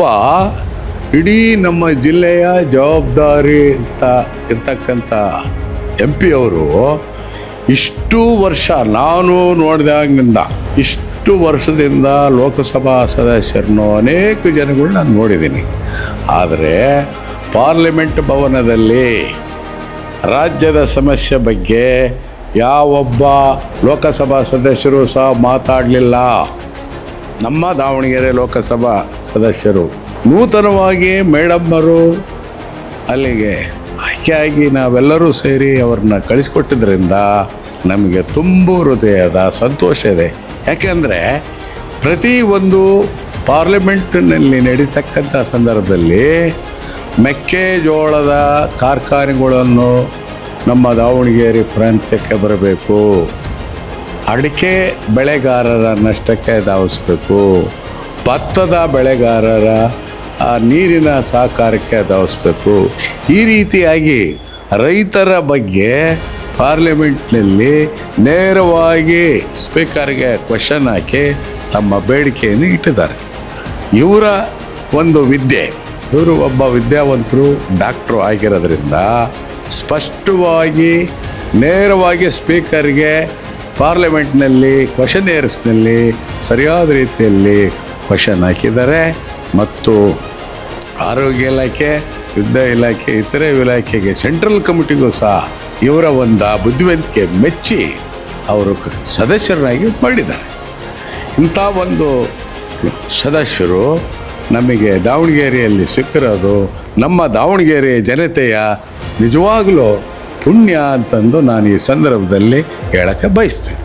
ಒಬ್ಬ ಇಡೀ ನಮ್ಮ ಜಿಲ್ಲೆಯ ಜವಾಬ್ದಾರಿ ಇರ್ತಕ್ಕಂಥ MP ಅವರು ಇಷ್ಟು ವರ್ಷ ನಾನು ನೋಡಿದಾಗಿಂದ ಇಷ್ಟು ವರ್ಷದಿಂದ ಲೋಕಸಭಾ ಸದಸ್ಯರನ್ನು ಅನೇಕ ಜನಗಳು ನಾನು ನೋಡಿದ್ದೀನಿ. ಆದರೆ ಪಾರ್ಲಿಮೆಂಟ್ ಭವನದಲ್ಲಿ ರಾಜ್ಯದ ಸಮಸ್ಯೆ ಬಗ್ಗೆ ಯಾವೊಬ್ಬ ಲೋಕಸಭಾ ಸದಸ್ಯರು ಸಹ ಮಾತಾಡಲಿಲ್ಲ. ನಮ್ಮ ದಾವಣಗೆರೆ ಲೋಕಸಭಾ ಸದಸ್ಯರು ನೂತನವಾಗಿ ಮೇಡಮ್ಮರು ಅಲ್ಲಿಗೆ ಆಯ್ಕೆಯಾಗಿ ನಾವೆಲ್ಲರೂ ಸೇರಿ ಅವ್ರನ್ನ ಕಳಿಸ್ಕೊಟ್ಟಿದ್ದರಿಂದ ನಮಗೆ ತುಂಬ ಹೃದಯದ ಸಂತೋಷ ಇದೆ. ಯಾಕೆಂದರೆ ಪ್ರತಿಯೊಂದು ಪಾರ್ಲಿಮೆಂಟಿನಲ್ಲಿ ನಡೀತಕ್ಕಂಥ ಸಂದರ್ಭದಲ್ಲಿ ಮೆಕ್ಕೆಜೋಳದ ಕಾರ್ಖಾನೆಗಳನ್ನು ನಮ್ಮ ದಾವಣಗೆರೆ ಪ್ರಾಂತ್ಯಕ್ಕೆ ಬರಬೇಕು, ಅಡಿಕೆ ಬೆಳೆಗಾರರ ನಷ್ಟಕ್ಕೆ ಧಾವಿಸ್ಬೇಕು, ಭತ್ತದ ಬೆಳೆಗಾರರ ನೀರಿನ ಸಹಕಾರಕ್ಕೆ ಧಾವಿಸ್ಬೇಕು. ಈ ರೀತಿಯಾಗಿ ರೈತರ ಬಗ್ಗೆ ಪಾರ್ಲಿಮೆಂಟ್ನಲ್ಲಿ ನೇರವಾಗಿ ಸ್ಪೀಕರ್ಗೆ ಕ್ವೆಶ್ಚನ್ ಹಾಕಿ ತಮ್ಮ ಬೇಡಿಕೆಯನ್ನು ಇಟ್ಟಿದ್ದಾರೆ. ಇವರ ಒಂದು ವಿದ್ಯೆ, ಇವರು ಒಬ್ಬ ವಿದ್ಯಾವಂತರು ಡಾಕ್ಟ್ರು ಆಗಿರೋದ್ರಿಂದ ಸ್ಪಷ್ಟವಾಗಿ ನೇರವಾಗಿ ಸ್ಪೀಕರ್ಗೆ ಪಾರ್ಲಿಮೆಂಟ್ನಲ್ಲಿ ಕ್ವೆಶ್ಚನ್ ಏರ್ಸ್ನಲ್ಲಿ ಸರಿಯಾದ ರೀತಿಯಲ್ಲಿ ಕ್ವೆಶ್ಚನ್ ಹಾಕಿದ್ದಾರೆ. ಮತ್ತು ಆರೋಗ್ಯ ಇಲಾಖೆ, ವಿದ್ಯಾ ಇಲಾಖೆ, ಇತರೆ ಇಲಾಖೆಗೆ ಸೆಂಟ್ರಲ್ ಕಮಿಟಿಗೂ ಸಹ ಇವರ ಒಂದು ಬುದ್ಧಿವಂತಿಕೆ ಮೆಚ್ಚಿ ಅವರು ಸದಸ್ಯರಾಗಿ ಮಾಡಿದ್ದಾರೆ. ಇಂಥ ಒಂದು ಸದಸ್ಯರು ನಮಗೆ ದಾವಣಗೆರೆಯಲ್ಲಿ ಸಿಕ್ಕಿರೋದು ನಮ್ಮ ದಾವಣಗೆರೆ ಜನತೆಯ ನಿಜವಾಗಲೂ ಪುಣ್ಯ ಅಂತಂದು ನಾನು ಈ ಸಂದರ್ಭದಲ್ಲಿ ಹೇಳೋಕ್ಕೆ ಬಯಸ್ತೇನೆ.